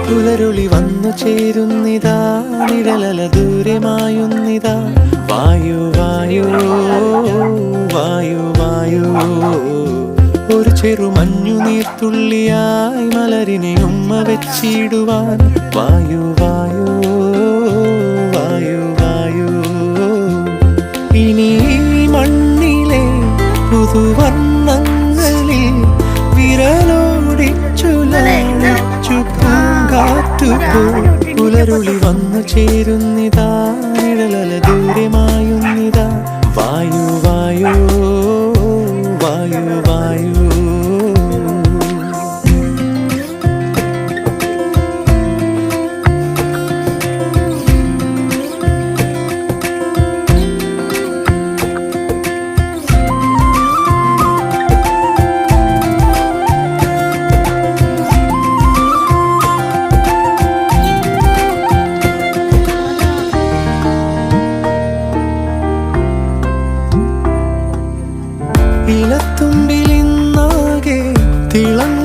പുലരുളി വന്നു ചേരുന്നിതാ നിഴലല ദൂരമായുന്നിതാ വായു വായു വായു വായു ഒരു ചെറു മഞ്ഞു നീർത്തുള്ളിയായി മലരിനെ ഉമ്മ വെച്ചിടുവാൻ വായു വായു വായു വായു ഇനി മണ്ണിലെ പുതുവർണ്ണങ്ങളിൽ വിരലോടിച്ചു പൂങ്കാറ്റുപോൽ പുലരുളി വന്നു ചേരുന്നിതാ നിഴലല ദൂരമായുന്നിതാ വായു വായു വായു വായു ഇലത്തുമ്പിലിന്നാകെ തിളങ്ങ